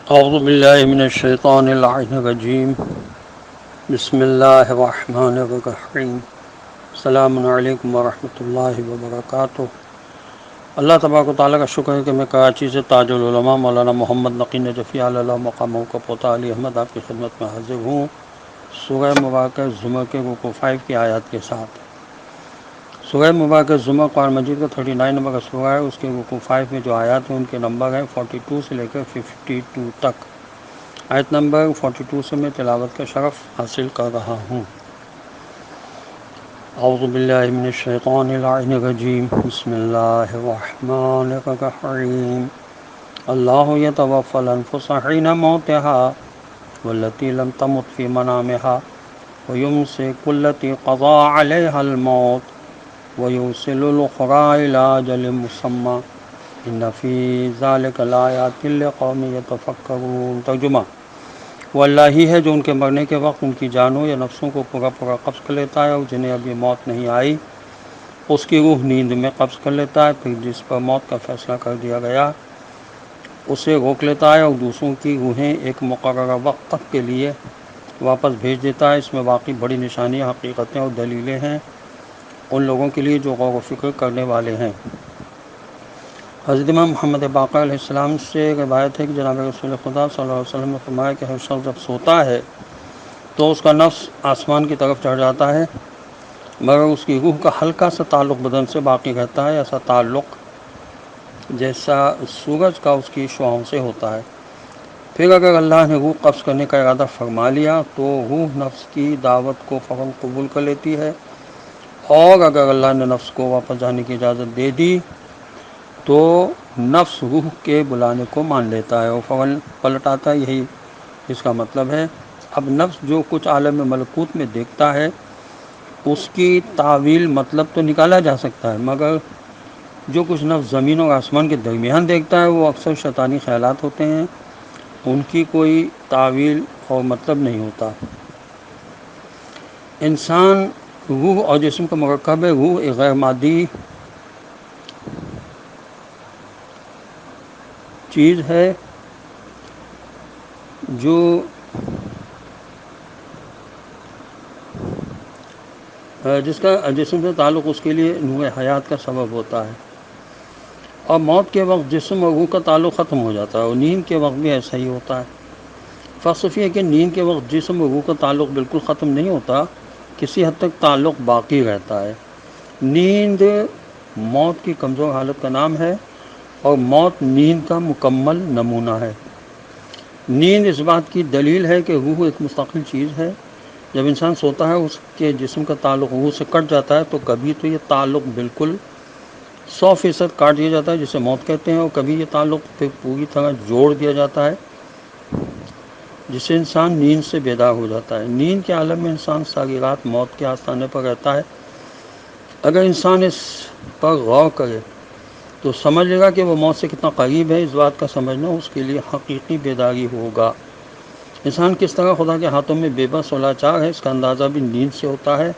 اعوذ باللہ من الشیطان اللعین الرجیم بسم اللہ الرحمن الرحیم السلام علیکم ورحمۃ اللہ وبرکاتہ۔ اللہ تبارک و تعالیٰ کا شکر ہے کہ میں کراچی سے تاج العلماء مولانا محمد نقی نجفی اللہ مقامہ کا پوتا علی احمد آپ کی خدمت میں حاضر ہوں، سورہ مبارکہ زمر کے رکوع 5 کی آیات کے ساتھ۔ سورہ مبارکہ زمر قرآن مجید کا 39 نمبر کا سورہ ہے، اس کے رکوع 5 میں جو آیات ہیں ان کے نمبر ہیں 42 سے لے کر 52 تک۔ آیت نمبر 42 سے میں تلاوت کا شرف حاصل کر رہا ہوں۔ اعوذ باللہ من الشیطان اللعین الرجیم بسم اللہ الرحمن الرحیم۔ اللہ یتوفی الانفس حین موتها والتی لم تمت فی منامها ویمسک التی قضى علیہا الموت ویرسل الاخری الی اجل مسمی ان فی ذلک لآیات لقوم یتفکرون۔ ترجمہ: وہ اللہ ہی ہے جو ان کے مرنے کے وقت ان کی جانوں یا نفسوں کو پورا قبض کر لیتا ہے، اور جنہیں ابھی موت نہیں آئی اس کی روح نیند میں قبض کر لیتا ہے، پھر جس پر موت کا فیصلہ کر دیا گیا اسے روک لیتا ہے اور دوسروں کی روحیں ایک مقررہ وقت تک کے لیے واپس بھیج دیتا ہے۔ اس میں واقعی بڑی نشانیاں، حقیقتیں اور دلیلیں ہیں ان لوگوں کے لیے جو غور و فکر کرنے والے ہیں۔ حضرت امام محمد باقر علیہ السلام سے روایت ہے کہ جناب رسول خدا صلی اللہ علیہ وسلم نے فرمایا کہ ہر شخص جب سوتا ہے تو اس کا نفس آسمان کی طرف چڑھ جاتا ہے، مگر اس کی روح کا ہلکا سا تعلق بدن سے باقی رہتا ہے، ایسا تعلق جیسا سورج کا اس کی شعاعوں سے ہوتا ہے۔ پھر اگر اللہ نے روح قبض کرنے کا ارادہ فرما لیا تو روح نفس کی دعوت کو فوراً قبول کر لیتی ہے، اور اگر اللہ نے نفس کو واپس جانے کی اجازت دے دی تو نفس روح کے بلانے کو مان لیتا ہے اور فوراً پلٹ آتا ہے۔ یہی اس کا مطلب ہے۔ اب نفس جو کچھ عالم ملکوت میں دیکھتا ہے اس کی تعویل مطلب تو نکالا جا سکتا ہے، مگر جو کچھ نفس زمین اور آسمان کے درمیان دیکھتا ہے وہ اکثر شیطانی خیالات ہوتے ہیں، ان کی کوئی تعویل اور مطلب نہیں ہوتا۔ انسان روح اور جسم کا مرکب ہے۔ روح ایک غیر مادی چیز ہے جو جس کا جسم سے تعلق اس کے لیے نور حیات کا سبب ہوتا ہے، اور موت کے وقت جسم اور روح کا تعلق ختم ہو جاتا ہے، اور نیند کے وقت بھی ایسا ہی ہوتا ہے۔ فلسفی ہے کہ نیند کے وقت جسم اور روح کا تعلق بالکل ختم نہیں ہوتا، کسی حد تک تعلق باقی رہتا ہے۔ نیند موت کی کمزور حالت کا نام ہے، اور موت نیند کا مکمل نمونہ ہے۔ نیند اس بات کی دلیل ہے کہ روح ایک مستقل چیز ہے۔ جب انسان سوتا ہے اس کے جسم کا تعلق روح سے کٹ جاتا ہے تو کبھی تو یہ تعلق بالکل 100% کاٹ دیا جاتا ہے جسے موت کہتے ہیں، اور کبھی یہ تعلق پھر پوری طرح جوڑ دیا جاتا ہے جسے انسان نیند سے بیدار ہو جاتا ہے۔ نیند کے عالم میں انسان ساری رات موت کے آستانے پر رہتا ہے۔ اگر انسان اس پر غور کرے تو سمجھ لے گا کہ وہ موت سے کتنا قریب ہے۔ اس بات کا سمجھنا اس کے لیے حقیقی بیداری ہوگا۔ انسان کس طرح خدا کے ہاتھوں میں بے بس و لاچار ہے اس کا اندازہ بھی نیند سے ہوتا ہے،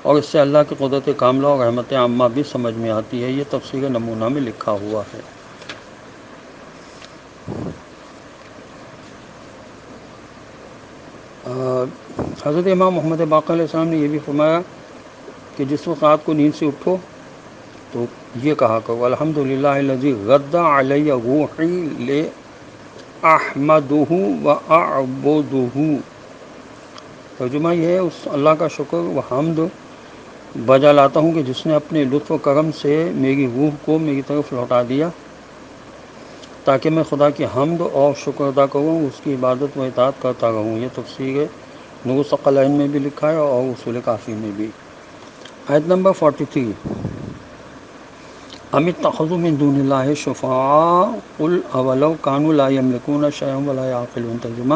اور اس سے اللہ کی قدرت کاملہ اور رحمت عامہ بھی سمجھ میں آتی ہے۔ یہ تفسیر نمونہ میں لکھا ہوا ہے۔ حضرت امام محمد باقر علیہ السلام نے یہ بھی فرمایا کہ جس وقت رات کو نیند سے اٹھو تو یہ کہا کرو: الحمدللہ الذی رد علی روحی لأحمدہ وأعبدہ۔ ترجمہ یہ ہے: اس اللہ کا شکر و حمد بجا لاتا ہوں کہ جس نے اپنے لطف و کرم سے میری روح کو میری طرف لوٹا دیا تاکہ میں خدا کی حمد اور شکر ادا کروں، اس کی عبادت و اطاعت کرتا رہوں۔ یہ تفسیر نور الثقلین میں بھی لکھا ہے اور اصول کافی میں بھی۔ آیت نمبر 43: ام اتخذوا من دون اللہ شفعاء قل اولو کانوا لا یملکون شیئا ولا یعقلون۔ ترجمہ: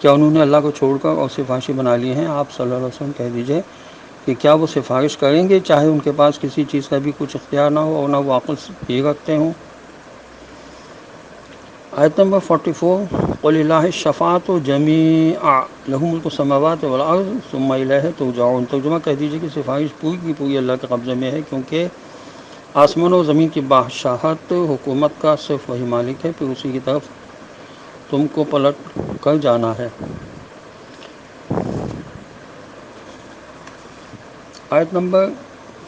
کیا انہوں نے اللہ کو چھوڑ کر اور سفارشی بنا لی ہیں؟ آپ صلی اللہ علیہ وسلم کہہ دیجئے کہ کیا وہ سفارش کریں گے چاہے ان کے پاس کسی چیز کا بھی کچھ اختیار نہ ہو اور نہ وہ عقل بھی رکھتے ہوں؟ آیت نمبر 44: قل للہ الشفاعۃ جمیعا لہ ملک السماوات والارض ثم الیہ ترجعون۔ ترجمہ: کہہ دیجئے کہ سفارش پوری کی پوری اللہ کے قبضے میں ہے، کیونکہ آسمان و زمین کی بادشاہت حکومت کا صرف وہی مالک ہے، پھر اسی کی طرف تم کو پلٹ کر جانا ہے۔ آیت نمبر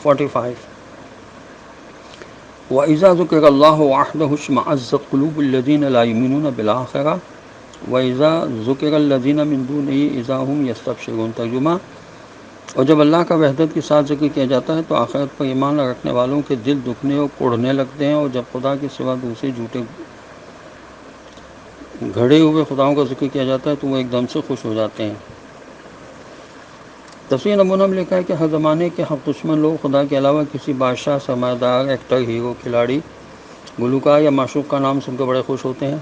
45، وَإِذَا ذُكِرَ اللَّهُ وَحْدَهُ اشْمَأَزَّتْ قُلُوبُ الَّذِينَ لَا يُؤْمِنُونَ بِالْآخِرَةِ وَإِذَا ذُكِرَ الَّذِينَ مِن دُونِهِ إِذَا هُمْ يَسْتَبْشِرُونَ۔ ترجمہ، اور جب اللہ کا وحدت کے ساتھ ذکر کیا جاتا ہے تو آخرت پر ایمان رکھنے والوں کے دل دکھنے اور کوڑھنے لگتے ہیں، اور جب خدا کے سوا دوسرے جھوٹے گھڑے ہوئے خداؤں کا ذکر کیا جاتا ہے تو وہ ایک دم سے خوش ہو جاتے ہیں۔ تفسیر نمونہ میں لکھا ہے کہ ہر زمانے کے حق دشمن لوگ خدا کے علاوہ کسی بادشاہ، سرمایہ دار، ایکٹر، ہیرو، کھلاڑی، گلوکار یا معشوق کا نام سن کر بڑے خوش ہوتے ہیں،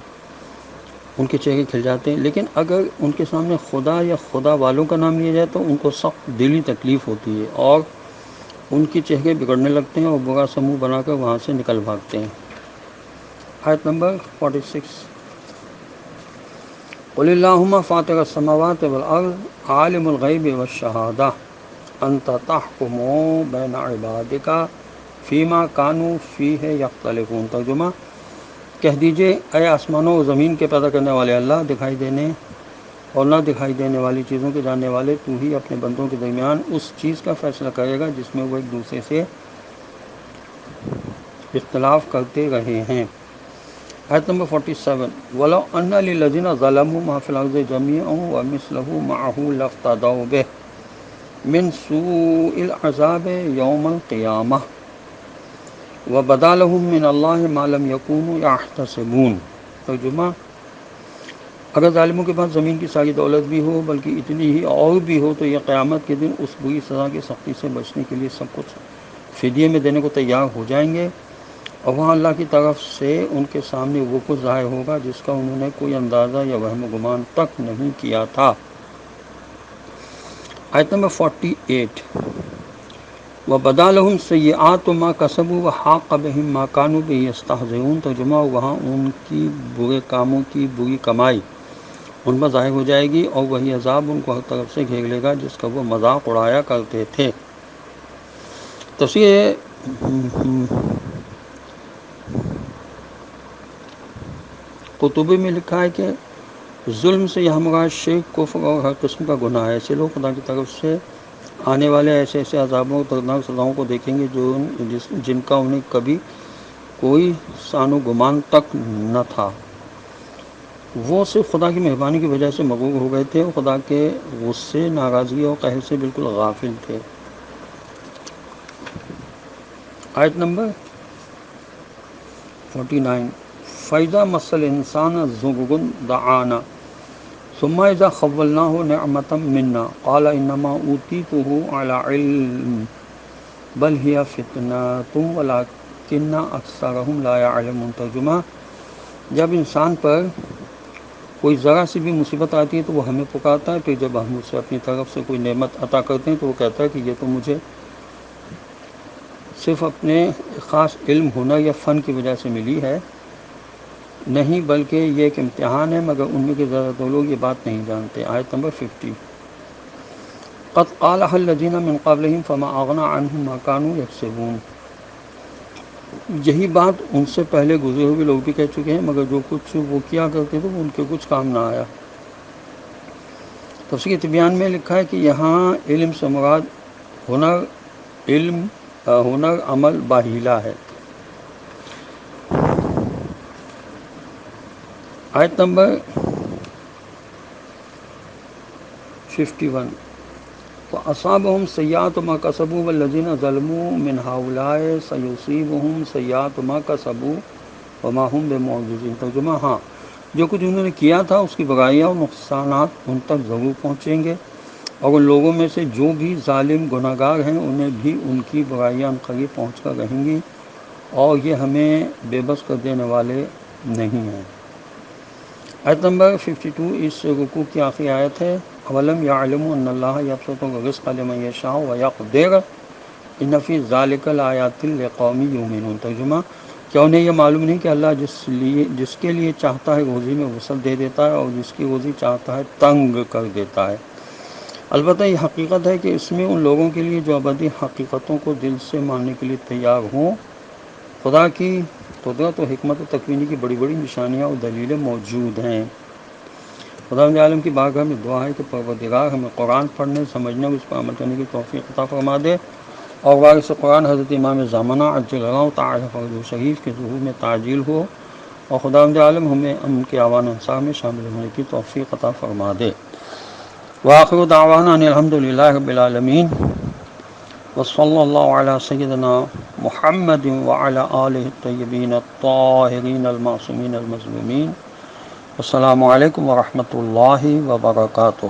ان کے چہرے کھل جاتے ہیں، لیکن اگر ان کے سامنے خدا یا خدا والوں کا نام لیا جائے تو ان کو سخت دلی تکلیف ہوتی ہے اور ان کے چہرے بگڑنے لگتے ہیں اور برا سموہ بنا کر وہاں سے نکل بھاگتے ہیں۔ آیت نمبر 46، قُلِ اللَّهُمَّ فَاطِرَ السَّمَاوَاتِ وَالْأَرْضِ عَالِمُ الْغَيْبِ وَالشَّهَادَةِ أَنْتَ تَحْكُمُ بَيْنَ عِبَادِكَ فِيمَا كَانُوا فِيهِ يَخْتَلِفُونَ۔ ترجمہ، کہہ دیجئے، اے آسمانوں اور زمین کے پیدا کرنے والے اللہ، دکھائی دینے اور نہ دکھائی دینے والی چیزوں کے جاننے والے، تو ہی اپنے بندوں کے درمیان اس چیز کا فیصلہ کرے گا جس میں وہ ایک دوسرے سے اختلاف کرتے رہے ہیں۔ آیت نمبر 47، وَلَوْ أَنَّ لِلَّذِينَ ظَلَمُوا مَا فِي الْأَرْضِ جَمِيعًا وَمِثْلَهُ مَعَهُ لَافْتَدَوْا بِهِ مِنْ سُوءِ الْعَذَابِ يَوْمَ الْقِيَامَةِ وَبَدَا لَهُم مِّنَ اللَّهِ مَا لَمْ يَكُونُوا يَحْتَسِبُونَ۔ ترجمہ، اگر ظالموں کے پاس زمین کی ساری دولت بھی ہو، بلکہ اتنی ہی اور بھی ہو، تو یہ قیامت کے دن اس بری سزا کی سختی سے بچنے کے لیے سب کچھ فدیے میں دینے کو تیار ہو جائیں گے، اور وہاں اللہ کی طرف سے ان کے سامنے وہ کچھ ظاہر ہوگا جس کا انہوں نے کوئی اندازہ یا وہم و گمان تک نہیں کیا تھا۔ آیت نمبر 48، وَبَدَا لَهُمْ سَيِّئَاتُ مَا كَسَبُوا وَحَاقَ بِهِم مَّا كَانُوا بِهِ يَسْتَهْزِئُونَ۔ ترجمہ، وہاں ان کی برے کاموں کی بری کمائی ان پر ظاہر ہو جائے گی اور وہی عذاب ان کو ہر طرف سے گھیر لے گا جس کا وہ مذاق اڑایا کرتے تھے۔ تفسیر قرطبی میں لکھا ہے کہ ظلم سے یہاں مراد شرک، کفر اور ہر قسم کا گناہ ہے۔ ایسے لوگ خدا کی طرف سے آنے والے ایسے عذابوں اور دردناک سزاؤں کو دیکھیں گے جن کا انہیں کبھی کوئی سان و گمان تک نہ تھا۔ وہ صرف خدا کی مہربانی کی وجہ سے مغرور ہو گئے تھے اور خدا کے غصے، ناراضگی اور قہر سے بالکل غافل تھے۔ آیت نمبر 49، فَإِذَا مَسَّ الْإِنسَانَ ضُرٌّ دَعَانَا ثُمَّ إِذَا خَوَّلْنَاهُ نِعْمَةً مِنَّا قَالَ إِنَّمَا أُوتِيتُهُ عَلَىٰ عِلْمٍ بَلْ هِيَ فِتْنَةٌ وَلَٰكِنَّ أَكْثَرَهُمْ لَا يَعْلَمُونَ۔ ترجمہ، جب انسان پر کوئی ذرا سی بھی مصیبت آتی ہے تو وہ ہمیں پکارتا ہے، پھر جب ہم اسے اپنی طرف سے کوئی نعمت عطا کرتے ہیں تو وہ کہتا ہے کہ یہ تو مجھے صرف اپنے خاص علم، ہنر یا فن کی وجہ سے ملی ہے، نہیں بلکہ یہ ایک امتحان ہے، مگر ان میں کے زیادہ تر لوگ یہ بات نہیں جانتے۔ آیت نمبر 50، قَدْ قَالَهَا الَّذِينَ مِن قَبْلِهِمْ فَمَا أَغْنَىٰ عَنْهُم مَّا كَانُوا يَكْسِبُونَ۔ یہی بات ان سے پہلے گزرے ہوئے لوگ بھی کہہ چکے ہیں، مگر جو کچھ وہ کیا کرتے تھے وہ ان کے کچھ کام نہ آیا۔ تفسیر تبیان میں لکھا ہے کہ یہاں علم سے مراد ہنر، عمل باہیلہ ہے۔ آیت نمبر 51، وَأَصَابَهُمْ سَيِّئَاتُ مَا كَسَبُوا وَالَّذِينَ ظَلَمُوا مِنْ هَٰؤُلَاءِ سَيُصِيبُهُمْ سَيِّئَاتُ مَا كَسَبُوا وَمَا هُمْ بِمُعْجِزِينَ۔ ترجمہ، ہاں، جو کچھ انہوں نے کیا تھا اس کی برائیاں اور نقصانات ان تک ضرور پہنچیں گے، اور ان لوگوں میں سے جو بھی ظالم گناہگار ہیں انہیں بھی ان کی برائیاں عنقریب پہنچ کر رہیں گی، اور یہ ہمیں بے بس کر دینے والے نہیں ہیں۔ آیت نمبر 52 اس رکوع کی آخری آیت ہے۔ اَوَلَمْ يَعْلَمُوا أَنَّ اللَّهَ يَبْسُطُ الرِّزْقَ لِمَن يَشَاءُ وَيَقْدِرُ إِنَّ فِي ذَلِكَ لَآيَاتٍ لِقَوْمٍ يُؤْمِنُونَ۔ ترجمہ، کیا انہیں یہ معلوم نہیں کہ اللہ جس کے لیے چاہتا ہے روزی میں وسعت دے دیتا ہے اور جس کی روزی چاہتا ہے تنگ کر دیتا ہے۔ البتہ یہ حقیقت ہے کہ اس میں ان لوگوں کے لیے جو ابدی حقیقتوں کو دل سے ماننے کے لیے تیار ہوں، خدا کی قدرت و حکمت تکوینی کی بڑی بڑی نشانیاں اور دلیلیں موجود ہیں۔ خداوند عالم کی بارگاہ میں دعا ہے کہ پروردگار ہمیں قرآن پڑھنے، سمجھنے اور اس پر عمل کرنے کی توفیق عطا فرما دے، اور وارث قرآن حضرت امام زمانہ عجل اللہ تعالی فرجہ شریف کے ظہور میں تعجیل ہو، اور خداوند عالم ہمیں ان کے اعوان انصار میں شامل ہونے کی توفیق عطا فرما دے۔ وآخر دعوانا ان الحمد للہ رب العالمین، وصلی اللہ علی سیدنا محمد وعلی آلہ الطیبین الطاہرین المعصومین المظلومین۔ السلام علیکم ورحمۃ اللہ وبرکاتہ۔